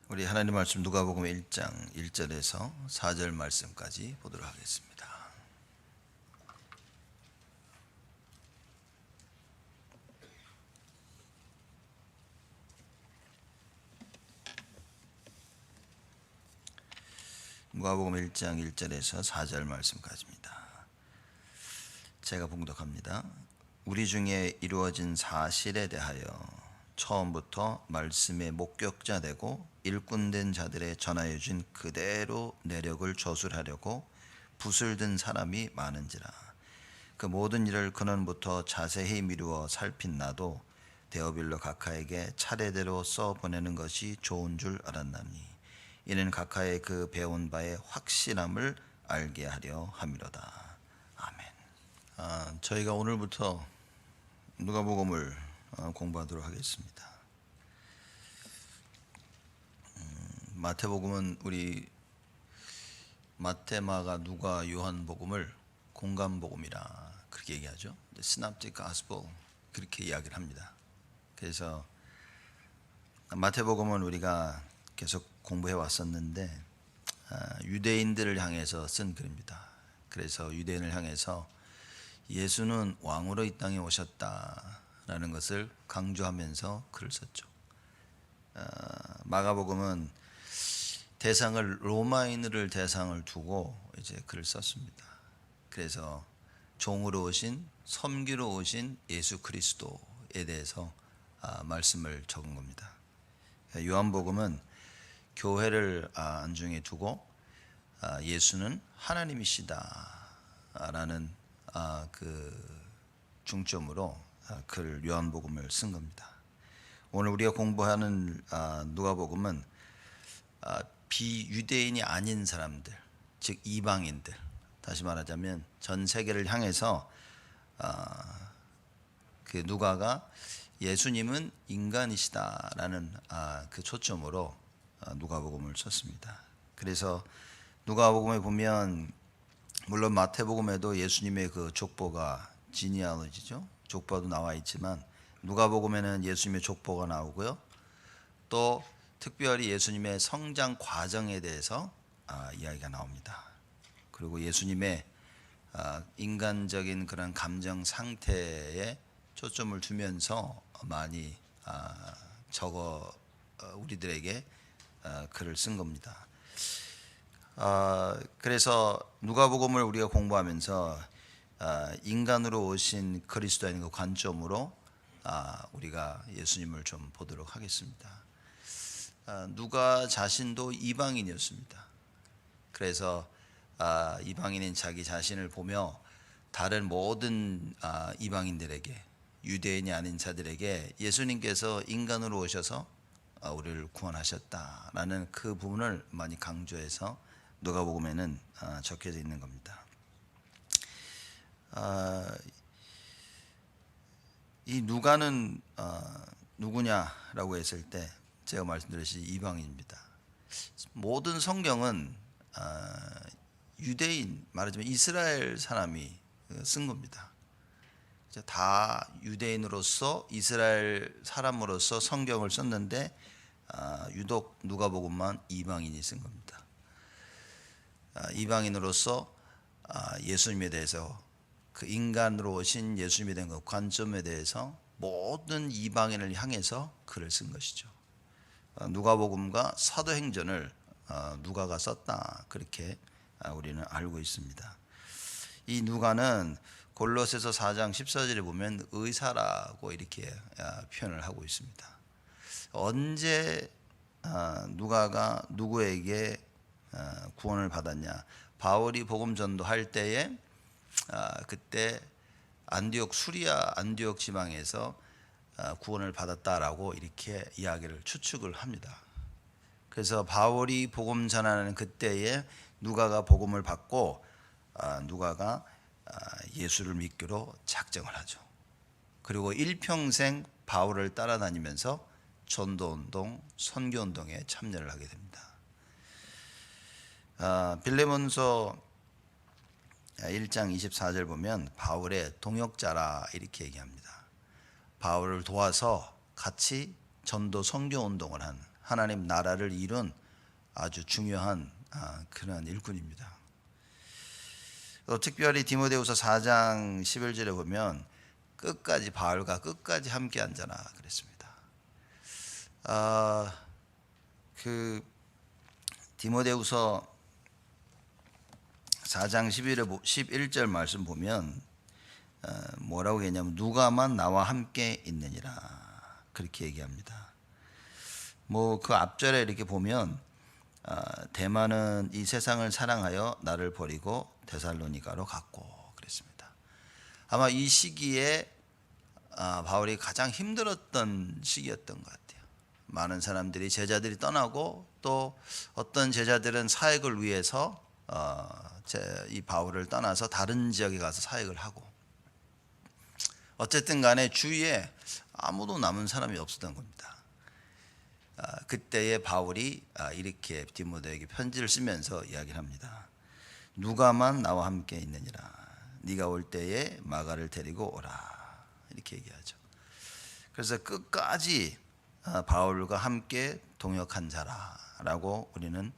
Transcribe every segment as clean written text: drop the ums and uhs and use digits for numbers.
우리 하나님 말씀 누가복음 1장 1절에서 4절 말씀까지 보도록 하겠습니다. 누가복음 1장 1절에서 4절 말씀까지입니다. 제가 봉독합니다. 우리 중에 이루어진 사실에 대하여 처음부터 말씀의 목격자 되고 일꾼된 자들의 전하여 준 그대로 내력을 저술하려고 붓을 든 사람이 많은지라. 그 모든 일을 근원부터 자세히 미루어 살핀 나도 데오빌로 각하에게 차례대로 써 보내는 것이 좋은 줄 알았나니 이는 각하의 그 배운 바의 확실함을 알게 하려 함이로다. 아멘. 저희가 오늘부터 누가복음을 공부하도록 하겠습니다. 마태복음은 우리 마태, 마가, 누가, 요한복음을 공감복음이라 그렇게 얘기하죠. 시납틱 가스펠 그렇게 이야기를 합니다. 그래서 마태복음은 우리가 계속 공부해 왔었는데 유대인들을 향해서 쓴 글입니다. 그래서 유대인을 향해서 예수는 왕으로 이 땅에 오셨다라는 것을 강조하면서 글을 썼죠. 마가복음은 대상을 로마인을 대상을 두고 이제 글을 썼습니다. 그래서 종으로 오신 섬기러 오신 예수 그리스도에 대해서 말씀을 적은 겁니다. 요한복음은 교회를 안중에 두고 예수는 하나님이시다라는 그 중점으로 글 요한복음을 쓴 겁니다. 오늘 우리가 공부하는 누가복음은 비유대인이 아닌 사람들, 즉 이방인들, 다시 말하자면 전 세계를 향해서 그 누가가 예수님은 인간이시다라는 그 초점으로 누가복음을 썼습니다. 그래서 누가복음에 보면 물론 마태복음에도 예수님의 그 족보가 지니알로지죠. 족보도 나와 있지만 누가복음에는 예수님의 족보가 나오고요. 또 특별히 예수님의 성장 과정에 대해서 이야기가 나옵니다. 그리고 예수님의 인간적인 그런 감정 상태에 초점을 두면서 많이 우리들에게 글을 쓴 겁니다. 그래서 누가복음을 우리가 공부하면서 인간으로 오신 그리스도인 그 관점으로 우리가 예수님을 좀 보도록 하겠습니다. 누가 자신도 이방인이었습니다. 그래서 이방인인 자기 자신을 보며 다른 모든 이방인들에게, 유대인이 아닌 자들에게 예수님께서 인간으로 오셔서 우리를 구원하셨다라는 그 부분을 많이 강조해서 누가복음에는 적혀져 있는 겁니다. 이 누가는 누구냐라고 했을 때 제가 말씀드렸듯이 이방인입니다. 모든 성경은 유대인, 말하자면 이스라엘 사람이 쓴 겁니다. 다 유대인으로서 이스라엘 사람으로서 성경을 썼는데 유독 누가복음만 이방인이 쓴 겁니다. 이방인으로서 예수님에 대해서 그 인간으로 오신 예수님에 대한 그 관점에 대해서 모든 이방인을 향해서 글을 쓴 것이죠. 누가복음과 사도행전을 누가가 썼다 그렇게 우리는 알고 있습니다. 이 누가는 골로새서 4장 14절에 보면 의사라고 이렇게 표현을 하고 있습니다. 언제 누가가 누구에게 구원을 받았냐? 바울이 복음 전도할 때에 그때 수리아 안디옥 지방에서 구원을 받았다라고 이렇게 이야기를 추측을 합니다. 그래서 바울이 복음 전하는 그때에 누가가 복음을 받고 누가가 예수를 믿기로 작정을 하죠. 그리고 일평생 바울을 따라다니면서 전도운동, 선교운동에 참여를 하게 됩니다. 빌레몬서 1장 24절 보면 바울의 동역자라 이렇게 얘기합니다. 바울을 도와서 같이 전도 선교운동을 한 하나님 나라를 이룬 아주 중요한 그런 일꾼입니다. 또 특별히 디모데후서 4장 11절에 보면 끝까지 바울과 끝까지 함께 앉아라 그랬습니다. 그 디모데후서 4장 11절 말씀 보면 뭐라고 했냐면 누가만 나와 함께 있느니라 그렇게 얘기합니다. 뭐 그 앞절에 이렇게 보면 대만은 이 세상을 사랑하여 나를 버리고 데살로니가로 갔고 그랬습니다. 아마 이 시기에 바울이 가장 힘들었던 시기였던 것 같아요. 많은 사람들이 제자들이 떠나고 또 어떤 제자들은 사역을 위해서 이 바울을 떠나서 다른 지역에 가서 사역을 하고 어쨌든 간에 주위에 아무도 남은 사람이 없었던 겁니다. 그때의 바울이 이렇게 디모데에게 편지를 쓰면서 이야기를 합니다. 누가만 나와 함께 있느니라. 네가 올 때에 마가를 데리고 오라. 이렇게 얘기하죠. 그래서 끝까지 바울과 함께 동역한 자라라고 우리는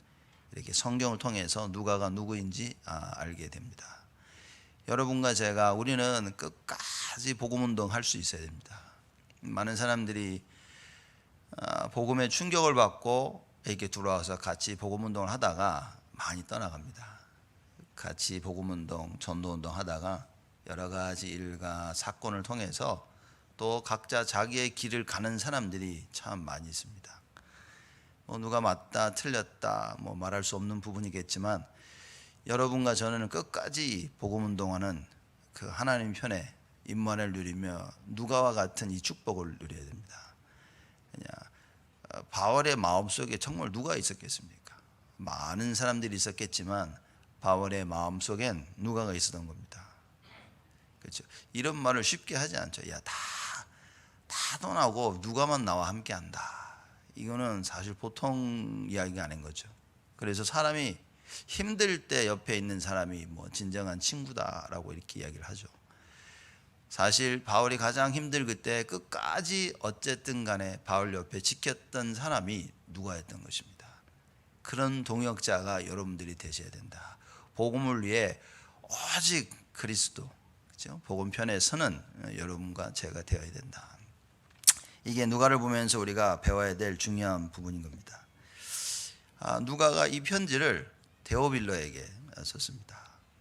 이렇게 성경을 통해서 누가가 누구인지 알게 됩니다. 여러분과 제가 우리는 끝까지 복음운동 할 수 있어야 됩니다. 많은 사람들이 복음의 충격을 받고 이렇게 들어와서 같이 복음운동을 하다가 많이 떠나갑니다. 같이 복음운동, 전도운동 하다가 여러 가지 일과 사건을 통해서 또 각자 자기의 길을 가는 사람들이 참 많이 있습니다. 뭐 누가 맞다 틀렸다 뭐 말할 수 없는 부분이겠지만 여러분과 저는 끝까지 복음운동하는 그 하나님 편에 임만을 누리며 누가와 같은 이 축복을 누려야 됩니다. 바울의 마음속에 정말 누가 있었겠습니까? 많은 사람들이 있었겠지만 바울의 마음속엔 누가가 있었던 겁니다. 그렇죠? 이런 말을 쉽게 하지 않죠. 야, 다 떠나고 누가만 나와 함께 한다. 이거는 사실 보통 이야기가 아닌 거죠. 그래서 사람이 힘들 때 옆에 있는 사람이 뭐 진정한 친구다라고 이렇게 이야기를 하죠. 사실 바울이 가장 힘들 그때 끝까지 어쨌든 간에 바울 옆에 지켰던 사람이 누가였던 것입니다. 그런 동역자가 여러분들이 되셔야 된다. 복음을 위해 오직 그리스도, 그렇죠? 복음 편에 서는 여러분과 제가 되어야 된다. 이게 누가를 보면서 우리가 배워야 될 중요한 부분인 겁니다. 누가가 이 편지를 데오빌로에게 썼습니다.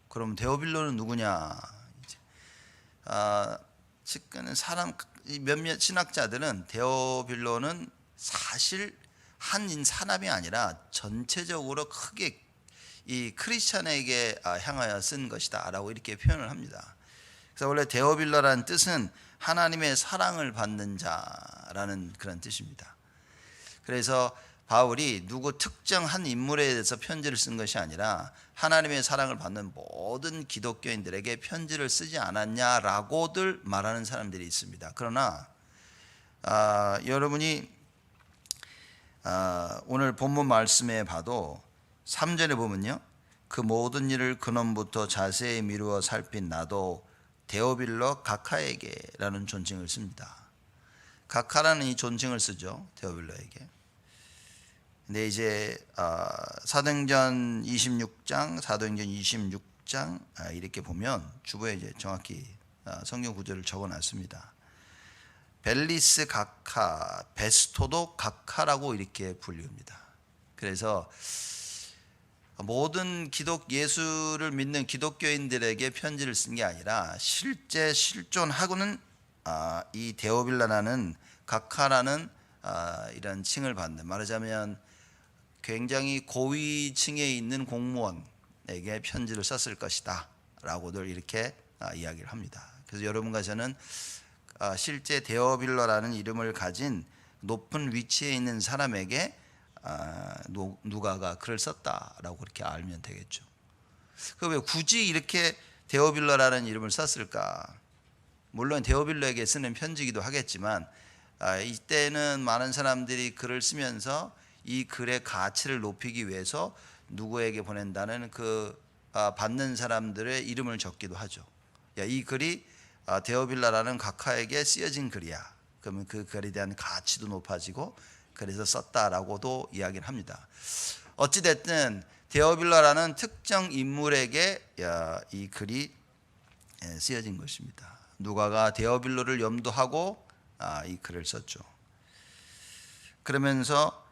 그럼 데오빌로는 누구냐? 측근은 몇몇 신학자들은 데오빌로는 사실 한 사람이 아니라 전체적으로 크게 이 크리스찬에게 향하여 쓴 것이다라고 이렇게 표현을 합니다. 그래서 원래 데오빌로라는 뜻은 하나님의 사랑을 받는 자라는 그런 뜻입니다. 그래서 바울이 누구 특정 한 인물에 대해서 편지를 쓴 것이 아니라 하나님의 사랑을 받는 모든 기독교인들에게 편지를 쓰지 않았냐라고들 말하는 사람들이 있습니다. 그러나 여러분이 오늘 본문 말씀에 봐도 3절에 보면요, 그 모든 일을 근원부터 자세히 미루어 살핀 나도 데오빌로 가카에게라는 존칭을 씁니다. 가카라는 이 존칭을 쓰죠, 데오빌로에게. 근데 이제 사도행전 26장 이렇게 보면 주보에 이제 정확히 성경 구절을 적어놨습니다. 벨리스 가카, 베스토도 가카라고 이렇게 불립니다. 그래서 모든 예수를 믿는 기독교인들에게 편지를 쓴 게 아니라 실제 실존하고는 이 데오빌라라는 가카라는 이런 칭을 받는, 말하자면 굉장히 고위층에 있는 공무원에게 편지를 썼을 것이다 라고들 이렇게 이야기를 합니다. 그래서 여러분과 저는 실제 데오빌로라는 이름을 가진 높은 위치에 있는 사람에게 누가가 글을 썼다라고 그렇게 알면 되겠죠. 그 왜 굳이 이렇게 데오빌로라는 이름을 썼을까? 물론 데오빌로에게 쓰는 편지기도 하겠지만 이때는 많은 사람들이 글을 쓰면서 이 글의 가치를 높이기 위해서 누구에게 보낸다는 그 받는 사람들의 이름을 적기도 하죠. 야, 이 글이 데오빌라라는 가카에게 쓰여진 글이야. 그러면 그 글에 대한 가치도 높아지고 그래서 썼다라고도 이야기를 합니다. 어찌됐든 데오빌라라는 특정 인물에게 이 글이 쓰여진 것입니다. 누가가 데오빌로를 염두하고 이 글을 썼죠. 그러면서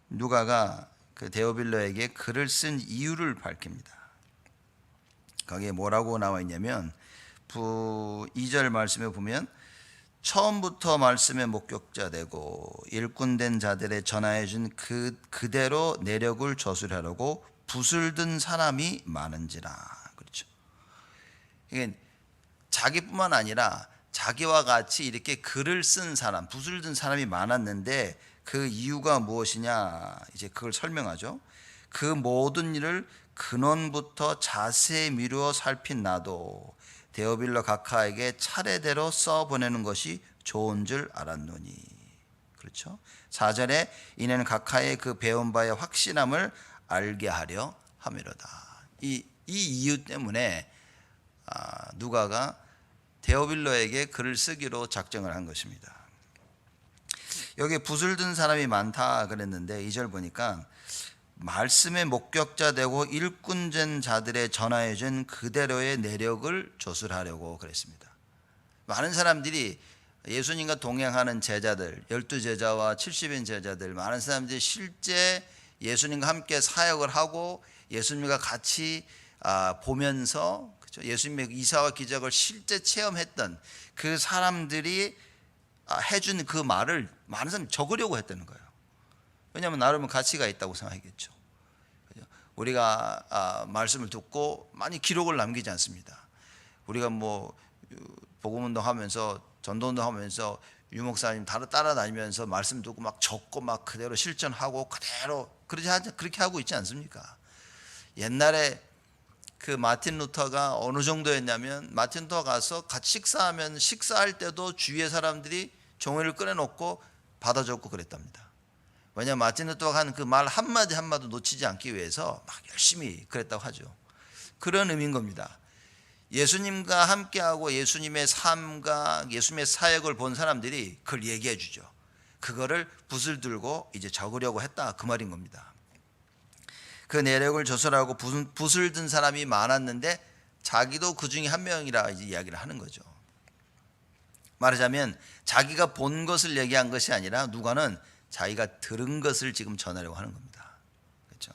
누가가 그 데오빌로에게 글을 쓴 이유를 밝힙니다. 거기에 뭐라고 나와 있냐면 2절 말씀에 보면 처음부터 말씀의 목격자 되고 일꾼된 자들의 전하여 준 그대로 내력을 저술하려고 붓을 든 사람이 많은지라. 그렇죠. 이게 자기뿐만 아니라 자기와 같이 이렇게 글을 쓴 사람, 붓을 든 사람이 많았는데 그 이유가 무엇이냐, 이제 그걸 설명하죠. 그 모든 일을 근원부터 자세히 미루어 살핀 나도 데오빌로 각하에게 차례대로 써보내는 것이 좋은 줄 알았노니. 그렇죠. 4절에 이는 각하의 그 배운 바의 확신함을 알게 하려 함이로다. 이 이유 때문에 누가가 데오빌로에게 글을 쓰기로 작정을 한 것입니다. 여기 붓을 든 사람이 많다 그랬는데 2절 보니까 말씀의 목격자 되고 일꾼된 자들의 전하여 준 그대로의 내력을 조술하려고 그랬습니다. 많은 사람들이 예수님과 동행하는 제자들, 12제자와 70인 제자들, 많은 사람들이 실제 예수님과 함께 사역을 하고 예수님과 같이 보면서, 그렇죠? 예수님의 이사와 기적을 실제 체험했던 그 사람들이 해준 그 말을 많은 사람이 적으려고 했다는 거예요. 왜냐하면 나름의 가치가 있다고 생각하겠죠. 우리가 말씀을 듣고 많이 기록을 남기지 않습니다. 우리가 뭐 복음운동하면서 전도운동하면서 유목사님 따라다니면서 말씀 듣고 막 적고 막 그대로 실천하고 그대로 그렇게 하고 있지 않습니까? 옛날에 그 마틴 루터가 어느 정도였냐면 마틴 루터가 가서 같이 식사하면 식사할 때도 주위의 사람들이 종이를 꺼내놓고 받아 적고 그랬답니다. 왜냐하면 마틴 루터가 한 그 말 한마디 한마디 놓치지 않기 위해서 막 열심히 그랬다고 하죠. 그런 의미인 겁니다. 예수님과 함께하고 예수님의 삶과 예수님의 사역을 본 사람들이 그걸 얘기해 주죠. 그거를 붓을 들고 이제 적으려고 했다, 그 말인 겁니다. 그 내력을 조설하고 붓을 든 사람이 많았는데 자기도 그 중에 한 명이라 이제 이야기를 하는 거죠. 말하자면 자기가 본 것을 얘기한 것이 아니라 누가는 자기가 들은 것을 지금 전하려고 하는 겁니다. 그렇죠?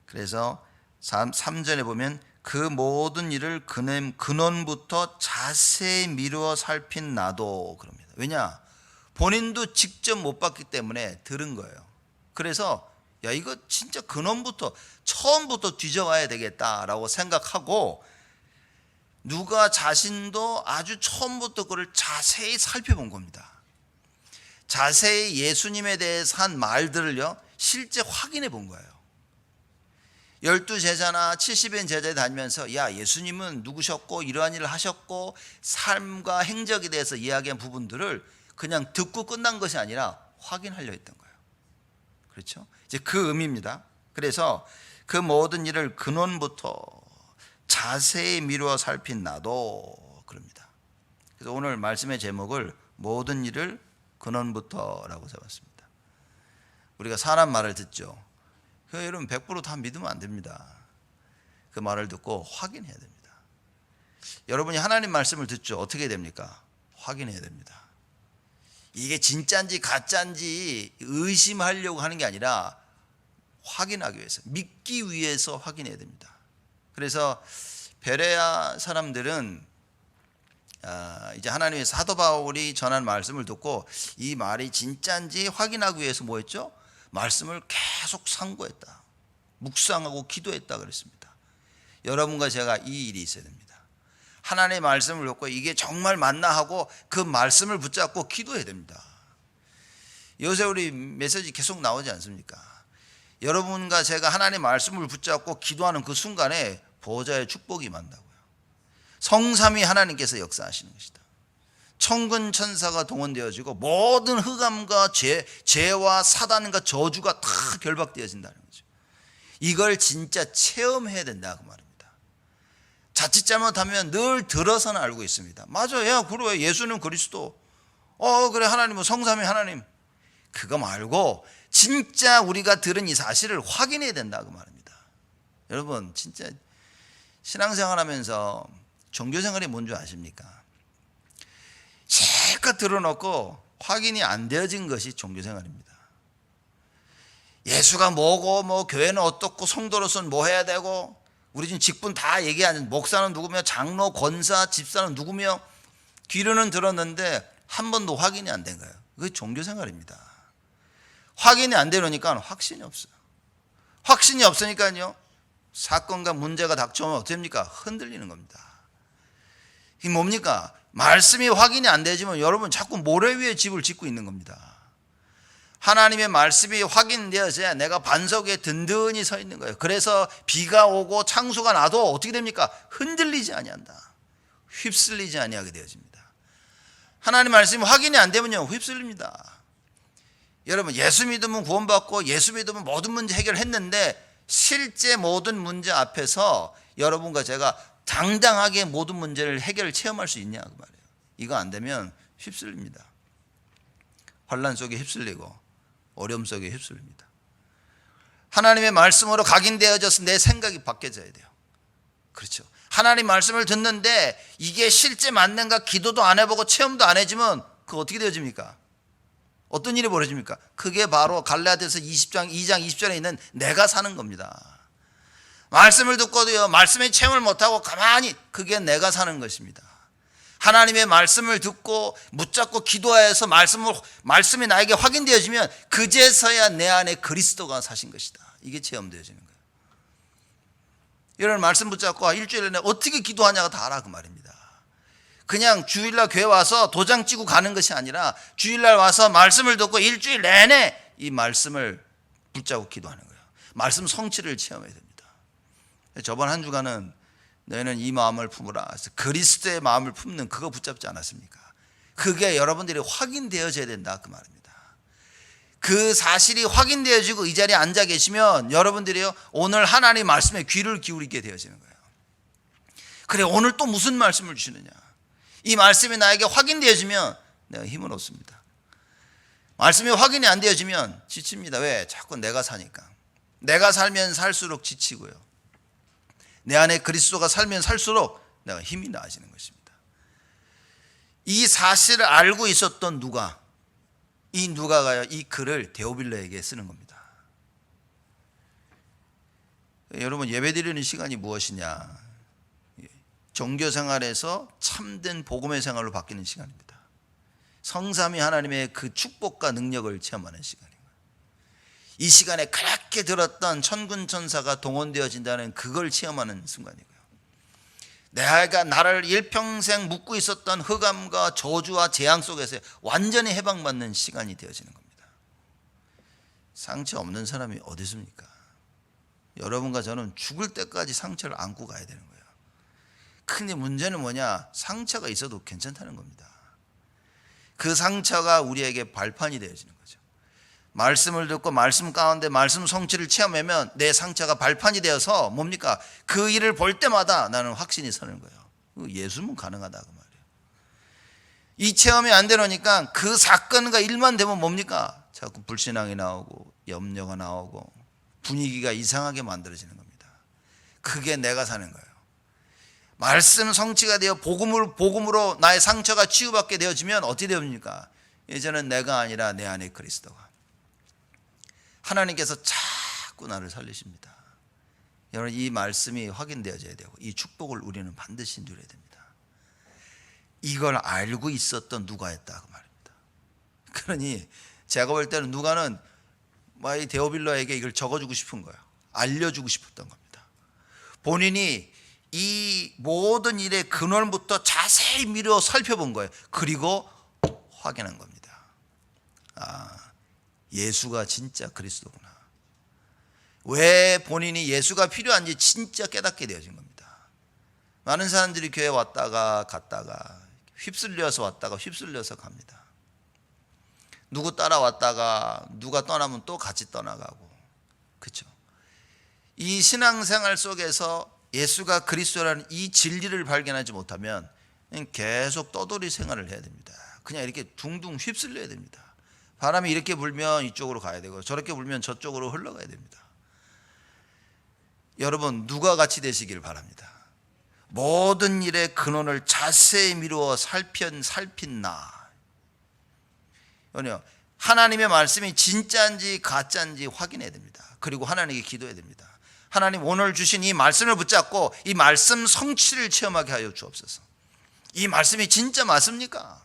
그래서 3절에 보면 그 모든 일을 근원부터 자세히 미루어 살핀 나도 그럽니다. 왜냐? 본인도 직접 못 봤기 때문에 들은 거예요. 그래서 야, 이거 진짜 근원부터 처음부터 뒤져와야 되겠다라고 생각하고 누가 자신도 아주 처음부터 그걸 자세히 살펴본 겁니다. 자세히 예수님에 대해서 한 말들을요 실제 확인해 본 거예요. 12제자나 70인 제자에 다니면서 야, 예수님은 누구셨고 이러한 일을 하셨고 삶과 행적에 대해서 이야기한 부분들을 그냥 듣고 끝난 것이 아니라 확인하려 했던 거예요. 그렇죠? 이제 그 의미입니다. 그래서 그 모든 일을 근원부터 자세히 미루어 살핀 나도 그럽니다. 그래서 오늘 말씀의 제목을 모든 일을 근원부터라고 잡았습니다. 우리가 사람 말을 듣죠. 여러분 100% 다 믿으면 안 됩니다. 그 말을 듣고 확인해야 됩니다. 여러분이 하나님 말씀을 듣죠. 어떻게 됩니까? 확인해야 됩니다. 이게 진짜인지 가짜인지 의심하려고 하는 게 아니라 확인하기 위해서, 믿기 위해서 확인해야 됩니다. 그래서 베레아 사람들은 이제 하나님의 사도 바울이 전한 말씀을 듣고 이 말이 진짜인지 확인하기 위해서 뭐 했죠? 말씀을 계속 상고했다, 묵상하고 기도했다 그랬습니다. 여러분과 제가 이 일이 있어야 됩니다. 하나님의 말씀을 듣고 이게 정말 맞나 하고 그 말씀을 붙잡고 기도해야 됩니다. 요새 우리 메시지 계속 나오지 않습니까? 여러분과 제가 하나님의 말씀을 붙잡고 기도하는 그 순간에 보호자의 축복이 임한다고요. 성삼위 하나님께서 역사하시는 것이다. 천군 천사가 동원되어지고 모든 흑암과 죄와 사단과 저주가 다 결박되어진다는 거죠. 이걸 진짜 체험해야 된다 그 말입니다. 자칫 잘못하면 늘 들어서는 알고 있습니다. 맞아요. 그래요. 예수는 그리스도. 그래 하나님은 성삼위 하나님. 그거 말고 진짜 우리가 들은 이 사실을 확인해야 된다 그 말입니다. 여러분 진짜 신앙생활하면서 종교생활이 뭔지 아십니까? 실컷 들어놓고 확인이 안 되어진 것이 종교생활입니다. 예수가 뭐고 뭐 교회는 어떻고 성도로서는 뭐 해야 되고 우리 지금 직분 다 얘기하는 목사는 누구며 장로 권사 집사는 누구며 귀로는 들었는데 한 번도 확인이 안 된 거예요. 그게 종교생활입니다. 확인이 안 되니까 확신이 없어요. 확신이 없으니까요 사건과 문제가 닥쳐오면 어떻게 됩니까? 흔들리는 겁니다. 이게 뭡니까? 말씀이 확인이 안 되지만 여러분 자꾸 모래 위에 집을 짓고 있는 겁니다. 하나님의 말씀이 확인되어져야 내가 반석 위에 든든히 서 있는 거예요. 그래서 비가 오고 창수가 나도 어떻게 됩니까? 흔들리지 아니한다. 휩쓸리지 아니하게 되어집니다. 하나님 말씀이 확인이 안 되면요 휩쓸립니다. 여러분 예수 믿으면 구원받고 예수 믿으면 모든 문제 해결했는데 실제 모든 문제 앞에서 여러분과 제가 당당하게 모든 문제를 해결을 체험할 수 있냐 그 말이에요. 이거 안 되면 휩쓸립니다. 환난 속에 휩쓸리고 어려움 속에 휩쓸립니다. 하나님의 말씀으로 각인되어져서 내 생각이 바뀌어져야 돼요. 그렇죠. 하나님 말씀을 듣는데 이게 실제 맞는가 기도도 안 해보고 체험도 안 해지면 그거 어떻게 되어집니까? 어떤 일이 벌어집니까? 그게 바로 갈라디아서 2장 20절에 있는 내가 사는 겁니다. 말씀을 듣고도요 말씀의 체험을 못하고 가만히 그게 내가 사는 것입니다. 하나님의 말씀을 듣고 붙잡고 기도하여서 말씀이 나에게 확인되어지면 그제서야 내 안에 그리스도가 사신 것이다. 이게 체험되어지는 거예요. 이런 말씀 붙잡고 일주일 내내 어떻게 기도하냐가 다 알아 그 말입니다. 그냥 주일날 교회 와서 도장 찍고 가는 것이 아니라 주일날 와서 말씀을 듣고 일주일 내내 이 말씀을 붙잡고 기도하는 거예요. 말씀 성취를 체험해야 됩니다. 저번 한 주간은 너희는 이 마음을 품으라. 그리스도의 마음을 품는 그거 붙잡지 않았습니까? 그게 여러분들이 확인되어져야 된다 그 말입니다. 그 사실이 확인되어지고 이 자리에 앉아 계시면 여러분들이요 오늘 하나님 말씀에 귀를 기울이게 되어지는 거예요. 그래 오늘 또 무슨 말씀을 주시느냐. 이 말씀이 나에게 확인되어지면 내가 힘을 얻습니다. 말씀이 확인이 안 되어지면 지칩니다. 왜? 자꾸 내가 사니까. 내가 살면 살수록 지치고요. 내 안에 그리스도가 살면 살수록 내가 힘이 나아지는 것입니다. 이 사실을 알고 있었던 이 누가가요 이 글을 데오빌로에게 쓰는 겁니다. 여러분 예배드리는 시간이 무엇이냐? 종교생활에서 참된 복음의 생활로 바뀌는 시간입니다. 성삼위 하나님의 그 축복과 능력을 체험하는 시간이에요. 이 시간에 그렇게 들었던 천군 천사가 동원되어진다는 그걸 체험하는 순간이고요. 내가 나를 일평생 묻고 있었던 흑암과 저주와 재앙 속에서 완전히 해방받는 시간이 되어지는 겁니다. 상처 없는 사람이 어디 있습니까? 여러분과 저는 죽을 때까지 상처를 안고 가야 되는 거예요. 근데 문제는 뭐냐? 상처가 있어도 괜찮다는 겁니다. 그 상처가 우리에게 발판이 되어지는 거죠. 말씀을 듣고 말씀 가운데 말씀 성취를 체험하면 내 상처가 발판이 되어서 뭡니까? 그 일을 볼 때마다 나는 확신이 서는 거예요. 예수면 가능하다 그 말이에요. 이 체험이 안 되니까 그 사건과 일만 되면 뭡니까? 자꾸 불신앙이 나오고 염려가 나오고 분위기가 이상하게 만들어지는 겁니다. 그게 내가 사는 거예요. 말씀 성취가 되어 복음으로 나의 상처가 치유받게 되어지면 어떻게 됩니까? 이제는 내가 아니라 내 안에 그리스도가. 하나님께서 자꾸 나를 살리십니다. 여러분 이 말씀이 확인되어져야 되고 이 축복을 우리는 반드시 누려야 됩니다. 이걸 알고 있었던 누가였다 그 말입니다. 그러니 제가 볼 때는 누가는 이 데오빌로에게 이걸 적어주고 싶은 거예요. 알려주고 싶었던 겁니다. 본인이 이 모든 일의 근원부터 자세히 미루어 살펴본 거예요. 그리고 확인한 겁니다. 예수가 진짜 그리스도구나. 왜 본인이 예수가 필요한지 진짜 깨닫게 되어진 겁니다. 많은 사람들이 교회 왔다가 갔다가 휩쓸려서 왔다가 휩쓸려서 갑니다. 누구 따라왔다가 누가 떠나면 또 같이 떠나가고, 그렇죠? 이 신앙생활 속에서 예수가 그리스도라는 이 진리를 발견하지 못하면 계속 떠돌이 생활을 해야 됩니다. 그냥 이렇게 둥둥 휩쓸려야 됩니다. 바람이 이렇게 불면 이쪽으로 가야 되고 저렇게 불면 저쪽으로 흘러가야 됩니다. 여러분, 누가 같이 되시길 바랍니다. 모든 일의 근원을 자세히 미루어 살핀 나. 하나님의 말씀이 진짜인지 가짜인지 확인해야 됩니다. 그리고 하나님께 기도해야 됩니다. 하나님, 오늘 주신 이 말씀을 붙잡고 이 말씀 성취를 체험하게 하여 주옵소서. 이 말씀이 진짜 맞습니까?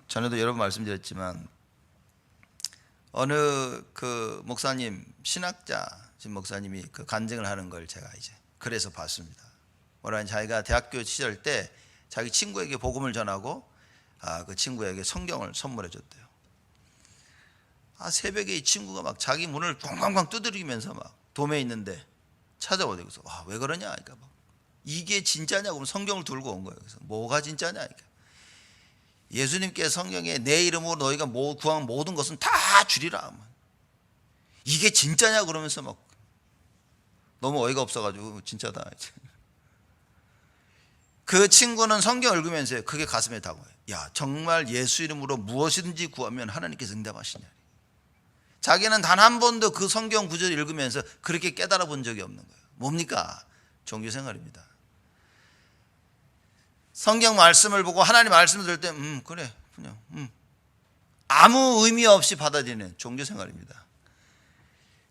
전에도 여러 번 말씀드렸지만 어느 그 목사님, 신학자신 목사님이 그 간증을 하는 걸 제가 이제 그래서 봤습니다. 뭐라니, 자기가 대학교 시절 때 자기 친구에게 복음을 전하고 그 친구에게 성경을 선물해 줬대요. 새벽에 이 친구가 막 자기 문을 꽝꽝꽝 두드리면서 막 도매에 있는데 찾아오대요. 그래서 왜 그러냐? 그러니까 막 이게 진짜냐고 성경을 들고 온 거예요. 그래서 뭐가 진짜냐? 그러니까 예수님께 성경에 내 이름으로 너희가 구한 모든 것은 다 주리라. 이게 진짜냐? 그러면서 막 너무 어이가 없어가지고 진짜다. 그 친구는 성경 읽으면서 그게 가슴에 다가와요. 야, 정말 예수 이름으로 무엇이든지 구하면 하나님께서 응답하시냐. 자기는 단 한 번도 그 성경 구절을 읽으면서 그렇게 깨달아 본 적이 없는 거예요. 뭡니까? 종교생활입니다. 성경 말씀을 보고 하나님 말씀을 들을 때 그래 그냥 아무 의미 없이 받아들이는 종교생활입니다.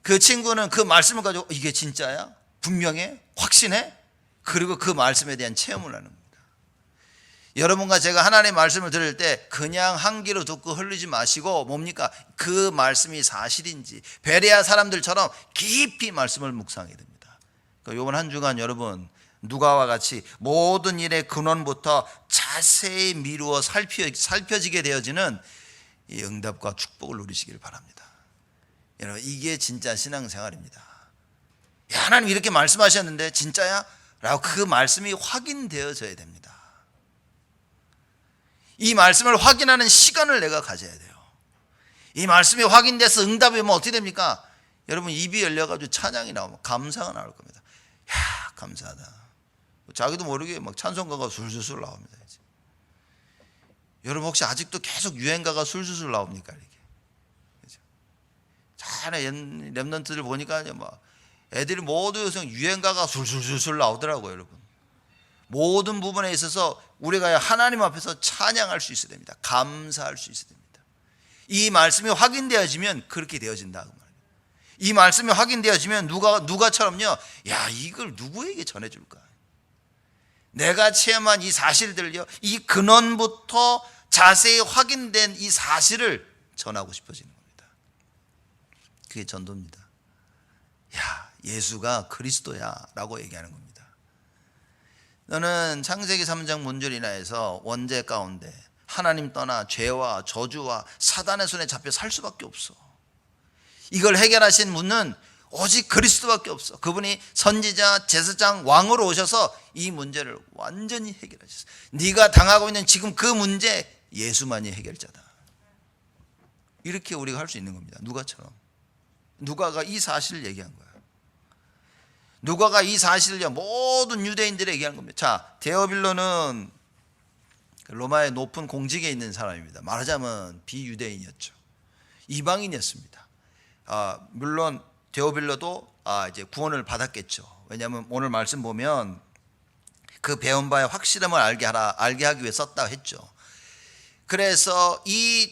그 친구는 그 말씀을 가지고 이게 진짜야? 분명해? 확신해? 그리고 그 말씀에 대한 체험을 하는 겁니다. 여러분과 제가 하나님의 말씀을 들을 때 그냥 한 귀로 듣고 흘리지 마시고 뭡니까? 그 말씀이 사실인지 베레아 사람들처럼 깊이 말씀을 묵상해야 됩니다. 이번 한 주간 여러분, 누가와 같이 모든 일의 근원부터 자세히 미루어 살펴지게 되어지는 이 응답과 축복을 누리시길 바랍니다. 여러분, 이게 진짜 신앙생활입니다. 야, 하나님 이렇게 말씀하셨는데 진짜야? 라고 그 말씀이 확인되어져야 됩니다. 이 말씀을 확인하는 시간을 내가 가져야 돼요. 이 말씀이 확인돼서 응답이 오면 어떻게 됩니까? 여러분, 입이 열려가지고 찬양이 나오면 감사가 나올 겁니다. 야, 감사하다. 자기도 모르게 막 찬송가가 술술술 나옵니다. 이제. 여러분, 혹시 아직도 계속 유행가가 술술술 나옵니까? 이렇게. 그렇죠? 잘해. 랩런트들 보니까 막 애들이 모두 요새 유행가가 술술술 나오더라고요, 여러분. 모든 부분에 있어서 우리가 하나님 앞에서 찬양할 수 있어야 됩니다. 감사할 수 있어야 됩니다. 이 말씀이 확인되어지면 그렇게 되어진다 그 말이에요. 이 말씀이 확인되어지면 누가처럼요, 야, 이걸 누구에게 전해줄까? 내가 체험한 이 사실들요, 이 근원부터 자세히 확인된 이 사실을 전하고 싶어지는 겁니다. 그게 전도입니다. 야, 예수가 그리스도야 라고 얘기하는 겁니다. 너는 창세기 3장 문절이나에서 원죄 가운데 하나님 떠나 죄와 저주와 사단의 손에 잡혀 살 수밖에 없어. 이걸 해결하신 분은 오직 그리스도밖에 없어. 그분이 선지자, 제사장, 왕으로 오셔서 이 문제를 완전히 해결하셨어. 네가 당하고 있는 지금 그 문제, 예수만이 해결자다. 이렇게 우리가 할 수 있는 겁니다. 누가처럼. 누가가 이 사실을 얘기한 거예요. 누가가 이 사실을 모든 유대인들에게 얘기한 겁니다. 자, 데오빌로는 로마의 높은 공직에 있는 사람입니다. 말하자면 비유대인이었죠. 이방인이었습니다. 물론 데오빌로도 이제 구원을 받았겠죠. 왜냐하면 오늘 말씀 보면 그 배운 바의 확실함을 알게 하기 위해 썼다고 했죠. 그래서 이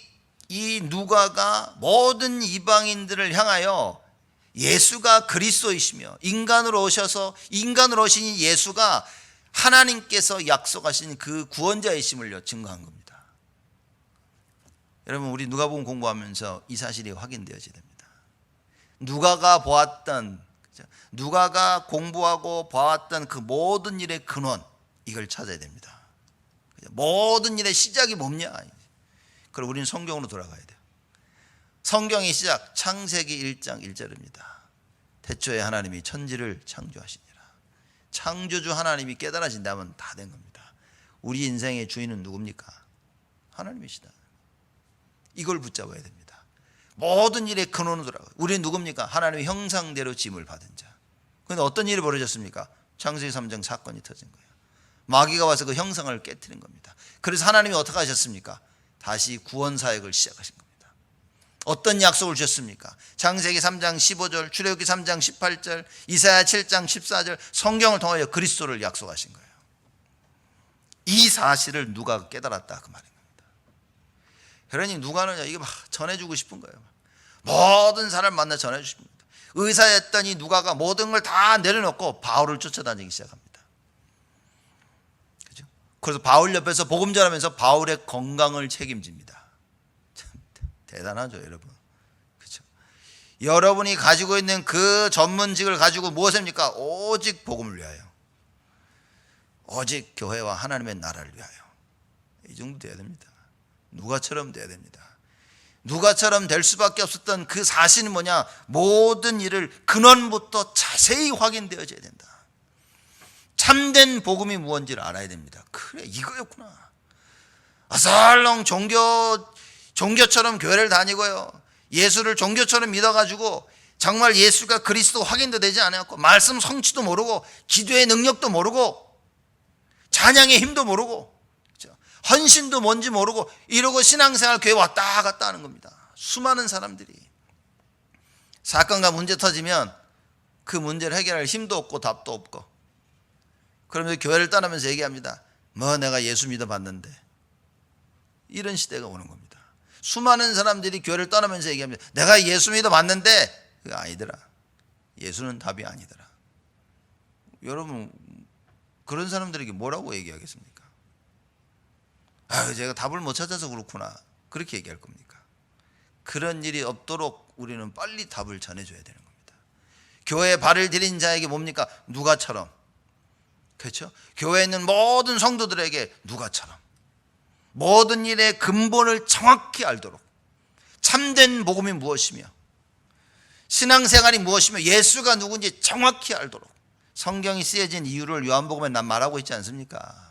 누가가 모든 이방인들을 향하여 예수가 그리스도이시며 인간으로 오신 예수가 하나님께서 약속하신 그 구원자이심을 증거한 겁니다. 여러분, 우리 누가복음 공부하면서 이 사실이 확인되어져야 됩니다. 누가가 공부하고 봐왔던 그 모든 일의 근원, 이걸 찾아야 됩니다. 모든 일의 시작이 뭐냐? 그럼 우리는 성경으로 돌아가야 돼요. 성경의 시작, 창세기 1장 1절입니다. 태초에 하나님이 천지를 창조하시니라. 창조주 하나님이 깨달아진다면 다 된 겁니다. 우리 인생의 주인은 누굽니까? 하나님이시다. 이걸 붙잡아야 됩니다. 모든 일의 근원으로 돌아가요. 우리는 누굽니까? 하나님의 형상대로 지음을 받은 자. 그런데 어떤 일이 벌어졌습니까? 창세기 3장 사건이 터진 거예요. 마귀가 와서 그 형상을 깨트린 겁니다. 그래서 하나님이 어떻게 하셨습니까? 다시 구원 사역을 시작하신 겁니다. 어떤 약속을 주셨습니까? 창세기 3장 15절, 출애굽기 3장 18절, 이사야 7장 14절, 성경을 통하여 그리스도를 약속하신 거예요. 이 사실을 누가 깨달았다 그 말인 겁니다. 그러니 누가는 이거 막 전해주고 싶은 거예요. 모든 사람 만나 전해주고 싶습니다. 의사였던 이 누가가 모든 걸 다 내려놓고 바울을 쫓아다니기 시작합니다. 그죠? 그래서 바울 옆에서 복음 전하면서 바울의 건강을 책임집니다. 참 대단하죠, 여러분. 그죠? 여러분이 가지고 있는 그 전문직을 가지고 무엇입니까? 오직 복음을 위하여, 오직 교회와 하나님의 나라를 위하여. 이 정도 돼야 됩니다. 누가처럼 돼야 됩니다. 누가처럼 될 수밖에 없었던 그 사실은 뭐냐? 모든 일을 근원부터 자세히 확인되어져야 된다. 참된 복음이 무엇인지를 알아야 됩니다. 그래, 이거였구나. 아살롱 종교처럼 교회를 다니고요, 예수를 종교처럼 믿어가지고 정말 예수가 그리스도 확인도 되지 않았고, 말씀 성취도 모르고, 기도의 능력도 모르고, 찬양의 힘도 모르고, 헌신도 뭔지 모르고 이러고 신앙생활 교회 왔다 갔다 하는 겁니다. 수많은 사람들이 사건과 문제 터지면 그 문제를 해결할 힘도 없고 답도 없고, 그러면서 교회를 떠나면서 얘기합니다. 뭐 내가 예수 믿어봤는데. 이런 시대가 오는 겁니다. 수많은 사람들이 교회를 떠나면서 얘기합니다. 내가 예수 믿어봤는데. 그거 아니더라. 예수는 답이 아니더라. 여러분, 그런 사람들에게 뭐라고 얘기하겠습니까? 제가 답을 못 찾아서 그렇구나, 그렇게 얘기할 겁니까? 그런 일이 없도록 우리는 빨리 답을 전해줘야 되는 겁니다. 교회에 발을 들인 자에게 뭡니까? 누가처럼. 그렇죠? 교회에 있는 모든 성도들에게 누가처럼 모든 일의 근본을 정확히 알도록, 참된 복음이 무엇이며 신앙생활이 무엇이며 예수가 누군지 정확히 알도록 성경이 쓰여진 이유를 요한복음에 난 말하고 있지 않습니까?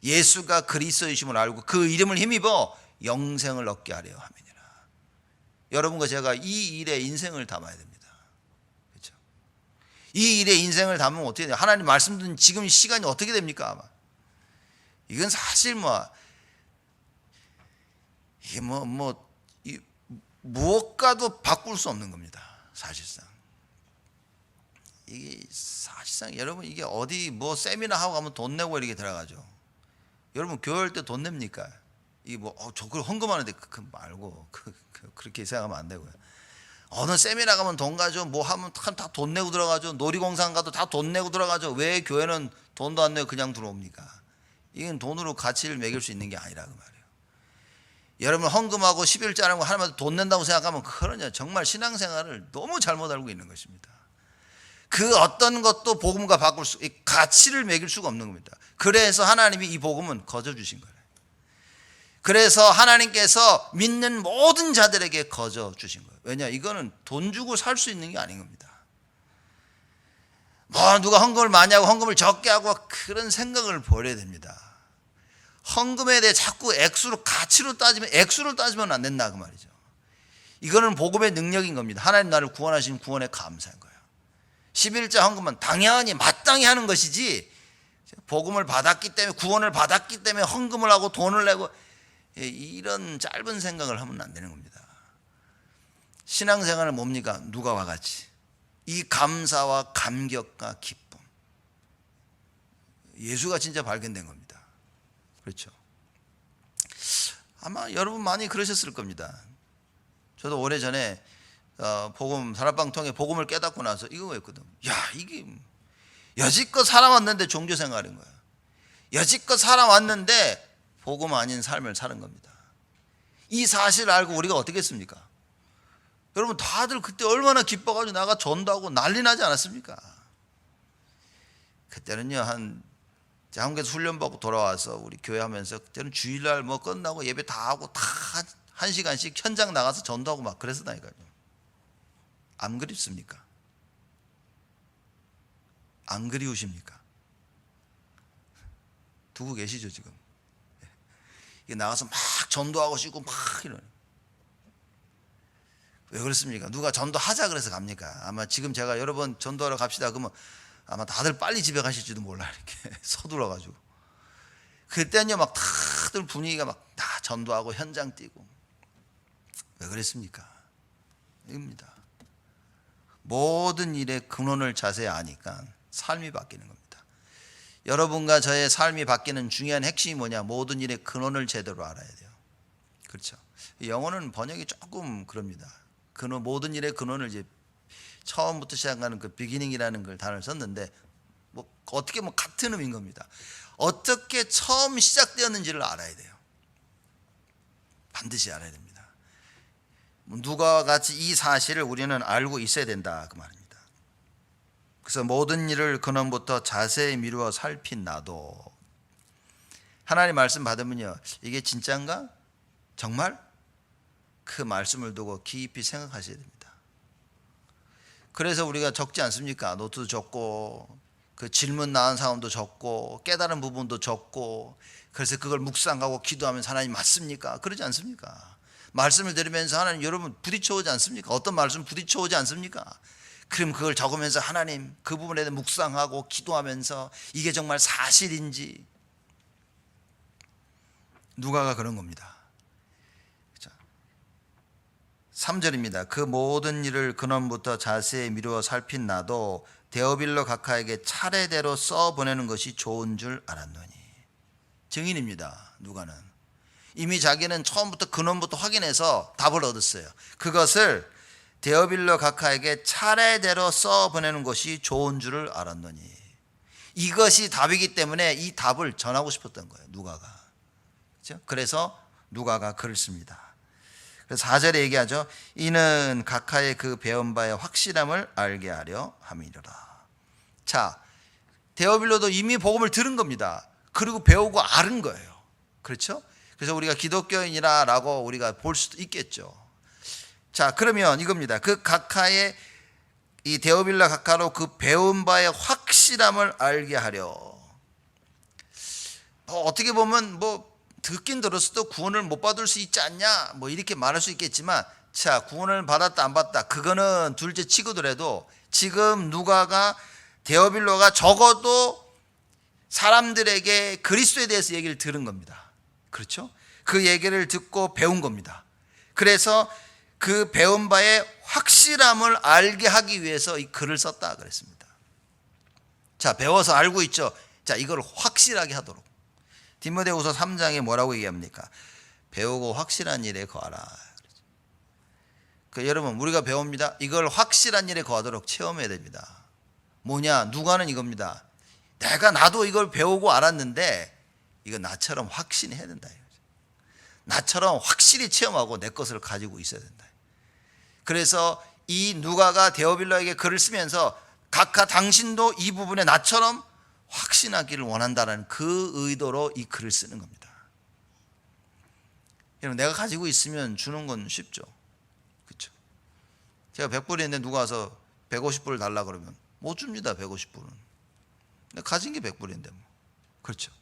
예수가 그리스도이심을 알고 그 이름을 힘입어 영생을 얻게 하려 함이니라. 여러분과 제가 이 일에 인생을 담아야 됩니다. 그렇죠? 이 일에 인생을 담으면 어떻게 돼요? 하나님 말씀 듣는 지금 시간이 어떻게 됩니까? 아마 이건 사실 이게 무엇과도 바꿀 수 없는 겁니다. 사실상 이게 사실상 여러분, 이게 어디 세미나 하고 가면 돈 내고 이렇게 들어가죠. 여러분, 교회 할 때 돈 냅니까? 이게 저 그걸 헌금하는데 그 말고 그렇게 생각하면 안 되고요. 어느 세미나 가면 돈 가죠. 뭐 하면 다 돈 내고 들어가죠. 놀이공산 가도 다 돈 내고 들어가죠. 왜 교회는 돈도 안 내고 그냥 들어옵니까? 이건 돈으로 가치를 매길 수 있는 게 아니라 그 말이에요. 여러분, 헌금하고 11자라는 거 하나마다 돈 낸다고 생각하면 그러냐, 정말 신앙생활을 너무 잘못 알고 있는 것입니다. 그 어떤 것도 복음과 바꿀 가치를 매길 수가 없는 겁니다. 그래서 하나님이 이 복음은 거저 주신 거예요. 그래서 하나님께서 믿는 모든 자들에게 거저 주신 거예요. 왜냐, 이거는 돈 주고 살 수 있는 게 아닌 겁니다. 누가 헌금을 많이 하고 헌금을 적게 하고 그런 생각을 버려야 됩니다. 헌금에 대해 자꾸 가치로 따지면, 액수로 따지면 안 된다 그 말이죠. 이거는 복음의 능력인 겁니다. 하나님 나를 구원하신 구원에 감사한 거예요. 11자 헌금은 당연히 마땅히 하는 것이지, 복음을 받았기 때문에, 구원을 받았기 때문에 헌금을 하고 돈을 내고 이런 짧은 생각을 하면 안 되는 겁니다. 신앙생활은 뭡니까? 누가와 같이 이 감사와 감격과 기쁨, 예수가 진짜 발견된 겁니다. 그렇죠? 아마 여러분 많이 그러셨을 겁니다. 저도 오래전에 복음 다락방 통해 복음을 깨닫고 나서 이거 했거든. 이게 여지껏 살아왔는데 종교생활인 거야. 여지껏 살아왔는데 복음 아닌 삶을 사는 겁니다. 이 사실을 알고 우리가 어떻게 했습니까? 여러분, 다들 그때 얼마나 기뻐가지고 나가 전도하고 난리 나지 않았습니까? 그때는요, 한국에서 훈련받고 돌아와서 우리 교회 하면서, 그때는 주일날 끝나고 예배 다 하고 다 1시간씩 현장 나가서 전도하고 막 그랬었다니까요. 안 그립습니까? 안 그리우십니까? 두고 계시죠 지금? 이게 나가서 막 전도하고 싶고 막 이러는. 왜 그렇습니까? 누가 전도하자 그래서 갑니까? 아마 지금 제가 여러 번 전도하러 갑시다 그러면 아마 다들 빨리 집에 가실지도 몰라, 이렇게 서둘러가지고. 그때는요 막 다들 분위기가 막 다 전도하고 현장 뛰고. 왜 그랬습니까? 이겁니다. 모든 일의 근원을 자세히 아니까 삶이 바뀌는 겁니다. 여러분과 저의 삶이 바뀌는 중요한 핵심이 뭐냐? 모든 일의 근원을 제대로 알아야 돼요. 그렇죠? 영어는 번역이 조금 그럽니다. 근원, 모든 일의 근원을 이제 처음부터 시작하는 그 비기닝이라는 걸 단어를 썼는데 뭐 어떻게 뭐 같은 의미인 겁니다. 어떻게 처음 시작되었는지를 알아야 돼요. 반드시 알아야 됩니다. 누가와 같이 이 사실을 우리는 알고 있어야 된다 그 말입니다. 그래서 모든 일을 근원부터 자세히 미루어 살핀 나도. 하나님 말씀 받으면요, 이게 진짜인가? 정말? 그 말씀을 두고 깊이 생각하셔야 됩니다. 그래서 우리가 적지 않습니까? 노트도 적고 그 질문 나온 사람도 적고 깨달은 부분도 적고, 그래서 그걸 묵상하고 기도하면서 하나님 맞습니까? 그러지 않습니까? 말씀을 들으면서 하나님, 여러분 부딪혀 오지 않습니까? 어떤 말씀 부딪혀 오지 않습니까? 그럼 그걸 적으면서 하나님 그 부분에 대해 묵상하고 기도하면서 이게 정말 사실인지. 누가가 그런 겁니다. 3절입니다. 그 모든 일을 근원부터 자세히 미루어 살핀 나도 데오빌로 각하에게 차례대로 써보내는 것이 좋은 줄 알았노니. 증인입니다. 누가는 이미 자기는 처음부터 근원부터 확인해서 답을 얻었어요. 그것을 데오빌로 각하에게 차례대로 써보내는 것이 좋은 줄을 알았노니. 이것이 답이기 때문에 이 답을 전하고 싶었던 거예요, 누가가. 그렇죠? 그래서 누가가 글을 씁니다. 그래서 4절에 얘기하죠. 이는 각하의 그 배운 바의 확실함을 알게 하려 함이로라. 자, 데오빌로도 이미 복음을 들은 겁니다. 그리고 배우고 알은 거예요. 그렇죠? 그래서 우리가 기독교인이라고 우리가 볼 수도 있겠죠. 자, 그러면 이겁니다. 그 각하의, 이 데오빌로 각하로 그 배운 바의 확실함을 알게 하려. 어떻게 보면 뭐 듣긴 들었어도 구원을 못 받을 수 있지 않냐, 뭐 이렇게 말할 수 있겠지만, 자, 구원을 받았다 안 받았다 그거는 둘째 치고더라도 지금 누가가, 데오빌로가 적어도 사람들에게 그리스도에 대해서 얘기를 들은 겁니다. 그렇죠? 그 얘기를 듣고 배운 겁니다. 그래서 그 배운 바의 확실함을 알게 하기 위해서 이 글을 썼다 그랬습니다. 자, 배워서 알고 있죠. 자, 이걸 확실하게 하도록. 디모데후서 3장에 뭐라고 얘기합니까? 배우고 확실한 일에 거하라. 여러분, 우리가 배웁니다. 이걸 확실한 일에 거하도록 체험해야 됩니다. 뭐냐? 누가는 이겁니다. 나도 이걸 배우고 알았는데 이거 나처럼 확신해야 된다. 나처럼 확실히 체험하고 내 것을 가지고 있어야 된다. 그래서 이 누가가 데오빌로에게 글을 쓰면서 각하 당신도 이 부분에 나처럼 확신하기를 원한다는 그 의도로 이 글을 쓰는 겁니다. 여러분, 내가 가지고 있으면 주는 건 쉽죠. 그렇죠? 제가 100불이 있는데 누가 와서 150불을 달라 그러면 못 줍니다. 150불은. 가진 게 100불인데 뭐. 그렇죠?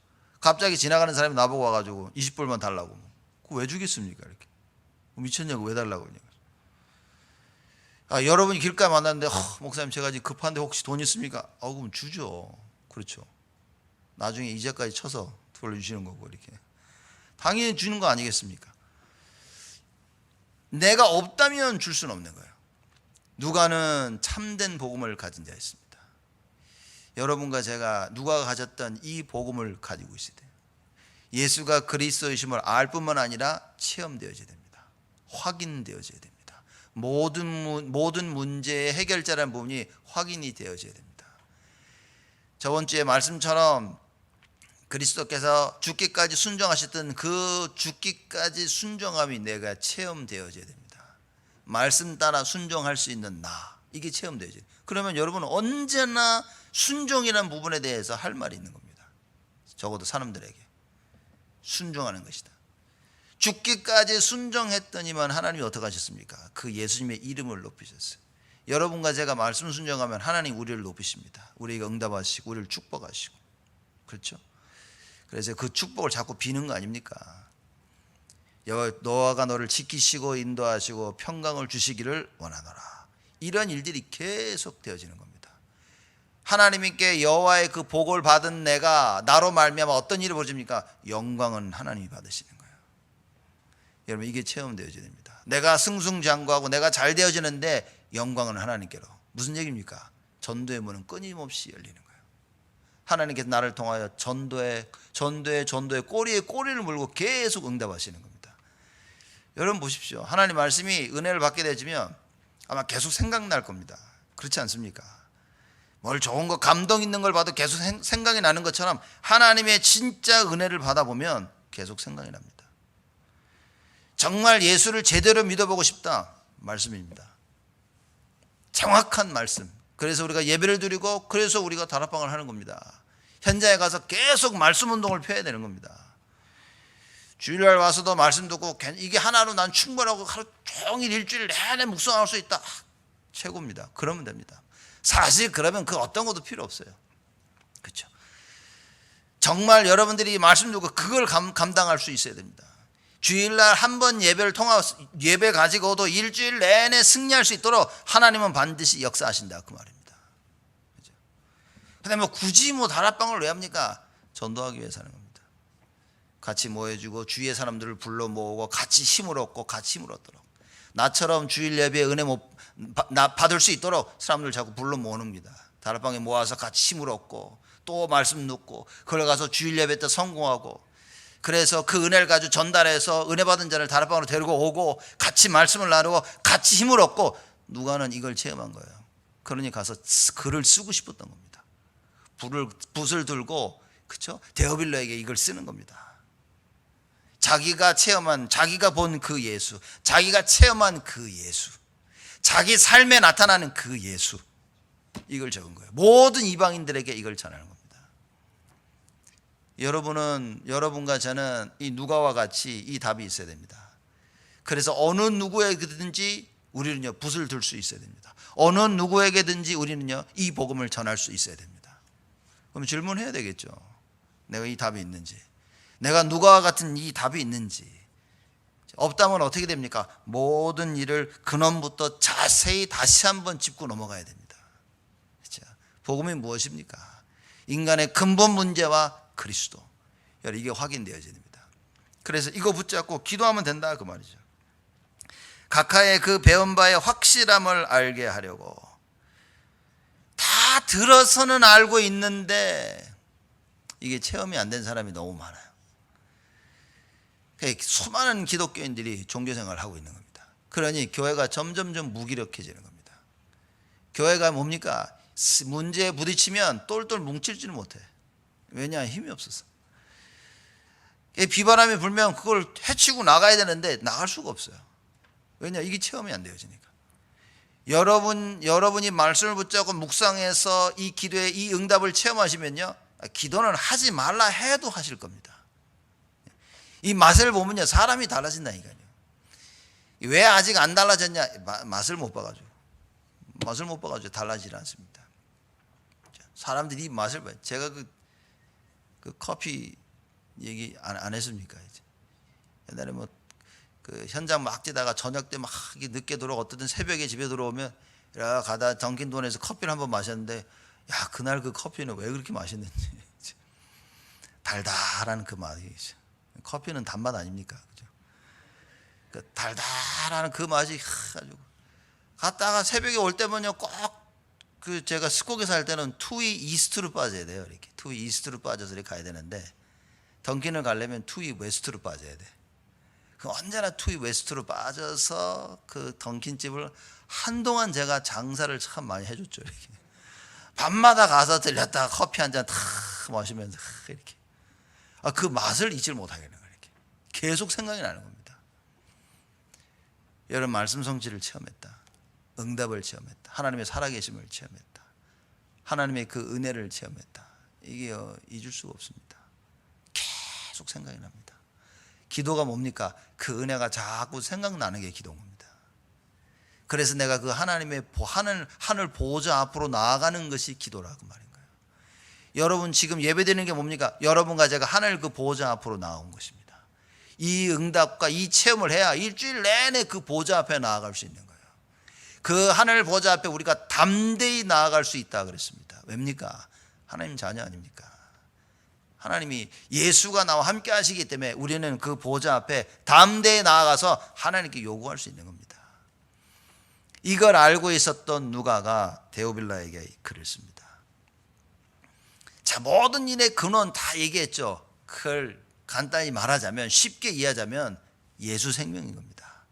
갑자기 지나가는 사람이 나보고 와가지고 20불만 달라고. 그거 왜 주겠습니까? 이렇게. 미쳤냐고, 왜 달라고 그러냐고. 여러분이 길가에 만났는데, 목사님 제가 지금 급한데 혹시 돈 있습니까? 그럼 주죠. 그렇죠. 나중에 이자까지 쳐서 돌려주시는 거고, 이렇게. 당연히 주는 거 아니겠습니까? 내가 없다면 줄 수는 없는 거예요. 누가는 참된 복음을 가진 자였습니다. 여러분과 제가 누가가 가졌던 이 복음을 가지고 있어야 돼요. 예수가 그리스도이심을 알 뿐만 아니라 체험되어져야 됩니다. 확인되어져야 됩니다. 모든 문제의 해결자라는 부분이 확인이 되어져야 됩니다. 저번 주에 말씀처럼 그리스도께서 죽기까지 순종하셨던 그 죽기까지 순종함이 내가 체험되어져야 됩니다. 말씀 따라 순종할 수 있는 나, 이게 체험되어져요. 그러면 여러분은 언제나 순종이라는 부분에 대해서 할 말이 있는 겁니다. 적어도 사람들에게 순종하는 것이다. 죽기까지 순종했더니만 하나님이 어떻게 하셨습니까? 그 예수님의 이름을 높이셨어요. 여러분과 제가 말씀 순종하면 하나님 우리를 높이십니다. 우리에게 응답하시고 우리를 축복하시고. 그렇죠? 그래서 그 축복을 자꾸 비는 거 아닙니까? 여호와가 너를 지키시고 인도하시고 평강을 주시기를 원하노라. 이런 일들이 계속 되어지는 겁니다. 하나님께 여호와의 그 복을 받은 내가 나로 말미암아 어떤 일을 벌어집니까? 영광은 하나님이 받으시는 거예요. 여러분, 이게 체험되어져야 됩니다. 내가 승승장구하고 내가 잘 되어지는데 영광은 하나님께로. 무슨 얘기입니까? 전도의 문은 끊임없이 열리는 거예요. 하나님께서 나를 통하여 전도에 꼬리에 꼬리를 물고 계속 응답하시는 겁니다. 여러분 보십시오. 하나님 말씀이 은혜를 받게 되지면 아마 계속 생각날 겁니다. 그렇지 않습니까? 뭘 좋은 거 감동 있는 걸 봐도 계속 생각이 나는 것처럼 하나님의 진짜 은혜를 받아보면 계속 생각이 납니다. 정말 예수를 제대로 믿어보고 싶다 말씀입니다. 정확한 말씀. 그래서 우리가 예배를 드리고 그래서 우리가 다락방을 하는 겁니다. 현장에 가서 계속 말씀 운동을 펴야 되는 겁니다. 주일날 와서도 말씀 듣고 이게 하나로 난 충분하고 하루 종일 일주일 내내 묵상할 수 있다. 최고입니다. 그러면 됩니다. 사실 그러면 그 어떤 것도 필요 없어요. 그렇죠? 정말 여러분들이 말씀 듣고 그걸 감당할 수 있어야 됩니다. 주일날 한 번 예배를 통해서 예배 가지고도 일주일 내내 승리할 수 있도록 하나님은 반드시 역사하신다 그 말입니다. 그렇죠? 근데 뭐 굳이 다락방을 왜 합니까? 전도하기 위해서 하는 겁니다. 같이 모여주고 주위의 사람들을 불러 모으고 같이 힘을 얻고 같이 힘을 얻도록, 나처럼 주일 예배에 은혜 받을 수 있도록 사람들 자꾸 불러 모읍니다. 다락방에 모아서 같이 힘을 얻고 또 말씀 듣고 그걸 가서 주일 예배 때 성공하고, 그래서 그 은혜를 가지고 전달해서 은혜 받은 자를 다락방으로 데리고 오고 같이 말씀을 나누고 같이 힘을 얻고, 누가는 이걸 체험한 거예요. 그러니 가서 글을 쓰고 싶었던 겁니다. 붓을 들고, 그렇죠? 데오빌로에게 이걸 쓰는 겁니다. 자기가 체험한, 자기가 본 그 예수, 자기가 체험한 그 예수, 자기 삶에 나타나는 그 예수, 이걸 적은 거예요. 모든 이방인들에게 이걸 전하는 겁니다. 여러분과 저는 이 누가와 같이 이 답이 있어야 됩니다. 그래서 어느 누구에게든지 우리는요 붓을 들 수 있어야 됩니다. 어느 누구에게든지 우리는요 이 복음을 전할 수 있어야 됩니다. 그럼 질문해야 되겠죠. 내가 이 답이 있는지, 내가 누가와 같은 이 답이 있는지. 없다면 어떻게 됩니까? 모든 일을 근원부터 자세히 다시 한번 짚고 넘어가야 됩니다. 그렇죠? 복음이 무엇입니까? 인간의 근본 문제와 그리스도. 이게 확인되어야 됩니다. 그래서 이거 붙잡고 기도하면 된다 그 말이죠. 각하의 그 배운 바의 확실함을 알게 하려고. 다 들어서는 알고 있는데 이게 체험이 안 된 사람이 너무 많아요. 수많은 기독교인들이 종교생활을 하고 있는 겁니다. 그러니 교회가 점점점 무기력해지는 겁니다. 교회가 뭡니까? 문제에 부딪히면 똘똘 뭉칠지는 못해. 왜냐? 힘이 없어서. 비바람이 불면 그걸 헤치고 나가야 되는데 나갈 수가 없어요. 왜냐? 이게 체험이 안 되어지니까. 여러분이 말씀을 붙잡고 묵상해서 이 기도에 이 응답을 체험하시면요, 기도는 하지 말라 해도 하실 겁니다. 이 맛을 보면요 사람이 달라진다니까요. 왜 아직 안 달라졌냐? 맛을 못 봐가지고 달라지지 않습니다. 사람들이 이 맛을 봐요. 제가 그 커피 얘기 안 했습니까? 이제 옛날에 그 현장 막 뛰다가 저녁 때 막 늦게 들어오고 어떤 새벽에 집에 들어오면 이렇게 가다 던킨돈에서 커피를 한번 마셨는데, 야 그날 그 커피는 왜 그렇게 맛있는지. 달달한 그 맛이. 커피는 단맛 아닙니까? 그죠? 그 달달한 그 맛이 가지고 갔다가 새벽에 올 때면요 꼭 그 제가 스콕에 살 때는 투이 이스트로 빠져야 돼요. 이렇게 투이 이스트로 빠져서 이렇게 가야 되는데, 던킨을 가려면 투이 웨스트로 빠져야 돼. 그 언제나 투이 웨스트로 빠져서 그 던킨집을 한동안 제가 장사를 참 많이 해줬죠. 이렇게 밤마다 가서 들렸다가 커피 한 잔 탁 마시면서 이렇게 그 맛을 잊지 못하겠는 거예요. 이렇게 계속 생각이 나는 겁니다. 여러분, 말씀 성취를 체험했다. 응답을 체험했다. 하나님의 살아계심을 체험했다. 하나님의 그 은혜를 체험했다. 이게 잊을 수가 없습니다. 계속 생각이 납니다. 기도가 뭡니까? 그 은혜가 자꾸 생각나는 게 기도인 겁니다. 그래서 내가 그 하나님의 하늘 보호자 앞으로 나아가는 것이 기도라고 말인 거예요. 여러분 지금 예배드리는 게 뭡니까? 여러분과 제가 하늘 그 보호자 앞으로 나온 것입니다. 이 응답과 이 체험을 해야 일주일 내내 그 보호자 앞에 나아갈 수 있는 거예요. 그 하늘 보좌 앞에 우리가 담대히 나아갈 수 있다 그랬습니다. 왜입니까? 하나님 자녀 아닙니까? 하나님이 예수가 나와 함께 하시기 때문에 우리는 그 보좌 앞에 담대히 나아가서 하나님께 요구할 수 있는 겁니다. 이걸 알고 있었던 누가가 데오빌라에게 글을 씁니다. 자, 모든 일의 근원 다 얘기했죠. 그걸 간단히 말하자면, 쉽게 이해하자면 예수 생명인 겁니다.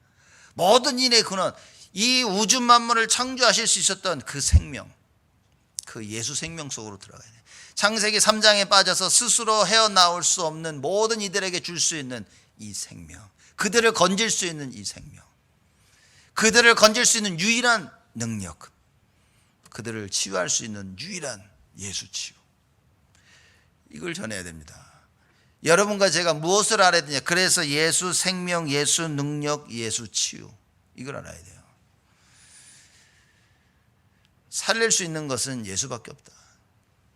모든 일의 근원, 이 우주 만물을 창조하실 수 있었던 그 생명, 그 예수 생명 속으로 들어가야 돼요. 창세기 3장에 빠져서 스스로 헤어나올 수 없는 모든 이들에게 줄 수 있는 이 생명, 그들을 건질 수 있는 이 생명, 그들을 건질 수 있는 유일한 능력, 그들을 치유할 수 있는 유일한 예수 치유, 이걸 전해야 됩니다. 여러분과 제가 무엇을 알아야 되냐? 그래서 예수 생명, 예수 능력, 예수 치유, 이걸 알아야 돼요. 살릴 수 있는 것은 예수밖에 없다.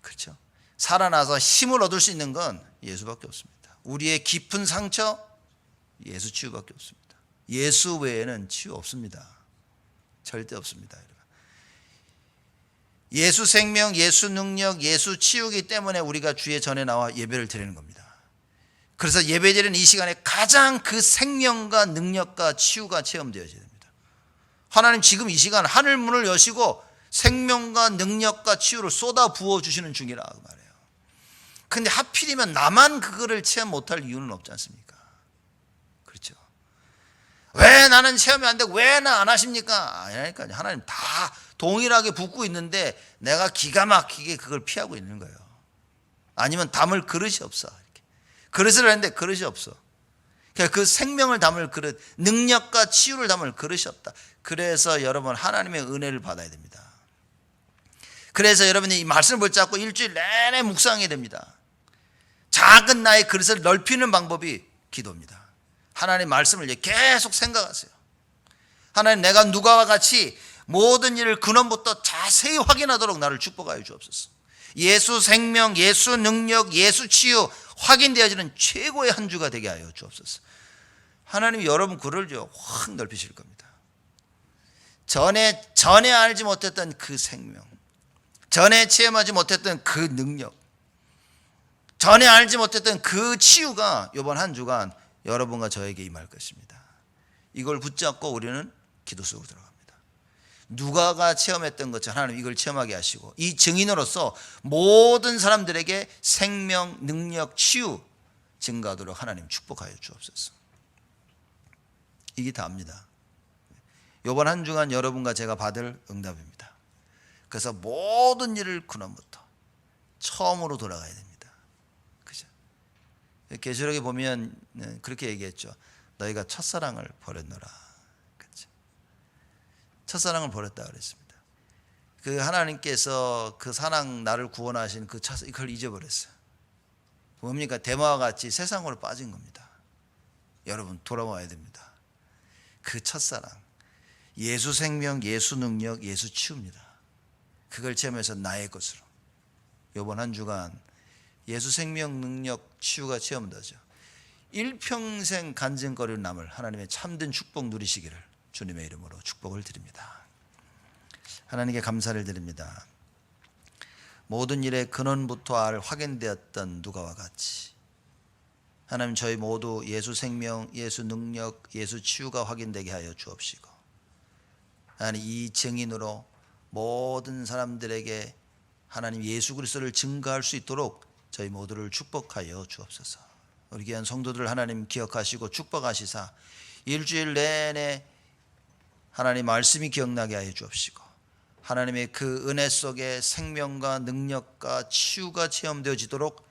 그렇죠? 살아나서 힘을 얻을 수 있는 건 예수밖에 없습니다. 우리의 깊은 상처, 예수 치유밖에 없습니다. 예수 외에는 치유 없습니다. 절대 없습니다. 여러분. 예수 생명, 예수 능력, 예수 치유이기 때문에 우리가 주의 전에 나와 예배를 드리는 겁니다. 그래서 예배 드리는 이 시간에 가장 그 생명과 능력과 치유가 체험되어져야 됩니다. 하나님 지금 이 시간 하늘 문을 여시고 생명과 능력과 치유를 쏟아 부어 주시는 중이라 그 말이에요. 근데 하필이면 나만 그거를 체험 못할 이유는 없지 않습니까? 그렇죠? 왜 나는 체험이 안 되고 왜 나 안 하십니까? 아니라니까요. 하나님 다 동일하게 붓고 있는데 내가 기가 막히게 그걸 피하고 있는 거예요. 아니면 담을 그릇이 없어. 이렇게. 그릇을 했는데 그릇이 없어. 그 생명을 담을 그릇, 능력과 치유를 담을 그릇이 없다. 그래서 여러분 하나님의 은혜를 받아야 됩니다. 그래서 여러분이 이 말씀을 붙잡고 일주일 내내 묵상해야 됩니다. 작은 나의 그릇을 넓히는 방법이 기도입니다. 하나님 말씀을 계속 생각하세요. 하나님, 내가 누가와 같이 모든 일을 근원부터 자세히 확인하도록 나를 축복하여 주옵소서. 예수 생명, 예수 능력, 예수 치유 확인되어지는 최고의 한 주가 되게 하여 주옵소서. 하나님이 여러분 그릇을 확 넓히실 겁니다. 전에 알지 못했던 그 생명, 전에 체험하지 못했던 그 능력, 전에 알지 못했던 그 치유가 이번 한 주간 여러분과 저에게 임할 것입니다. 이걸 붙잡고 우리는 기도 속으로 들어갑니다. 누가가 체험했던 것처럼 하나님 이걸 체험하게 하시고 이 증인으로서 모든 사람들에게 생명, 능력, 치유 증가하도록 하나님 축복하여 주옵소서. 이게 다입니다. 이번 한 주간 여러분과 제가 받을 응답입니다. 그래서 모든 일을 근원부터 처음으로 돌아가야 됩니다. 그죠? 계시록에 보면 그렇게 얘기했죠. 너희가 첫사랑을 버렸노라. 그렇죠? 첫사랑을 버렸다 그랬습니다. 그 하나님께서 그 사랑 나를 구원하신 그 그걸 잊어버렸어요. 뭡니까? 대마와 같이 세상으로 빠진 겁니다. 여러분 돌아와야 됩니다. 그 첫사랑, 예수 생명, 예수 능력, 예수 치유입니다. 그걸 체험해서 나의 것으로 이번 한 주간 예수 생명, 능력, 치유가 체험되죠. 일평생 간증거리는 남을 하나님의 참된 축복 누리시기를 주님의 이름으로 축복을 드립니다. 하나님께 감사를 드립니다. 모든 일의 근원부터 확인되었던 누가와 같이 하나님, 저희 모두 예수 생명, 예수 능력, 예수 치유가 확인되게 하여 주옵시고, 하나님 이 증인으로 모든 사람들에게 하나님 예수 그리스도를 증거할 수 있도록 저희 모두를 축복하여 주옵소서. 우리 귀한 성도들 하나님 기억하시고 축복하시사 일주일 내내 하나님 말씀이 기억나게 하여 주옵시고, 하나님의 그 은혜 속에 생명과 능력과 치유가 체험되어지도록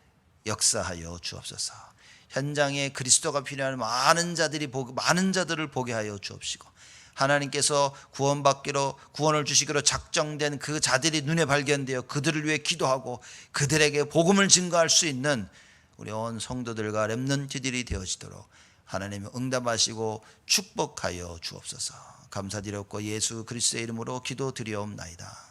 역사하여 주옵소서. 현장에 그리스도가 필요한 많은 자들을 보게 하여 주옵시고, 하나님께서 구원을 주시기로 작정된 그 자들이 눈에 발견되어 그들을 위해 기도하고 그들에게 복음을 증거할 수 있는 우리 온 성도들과 렘넌트들이 되어지도록 하나님 응답하시고 축복하여 주옵소서. 감사드렸고 예수 그리스도의 이름으로 기도드리옵나이다.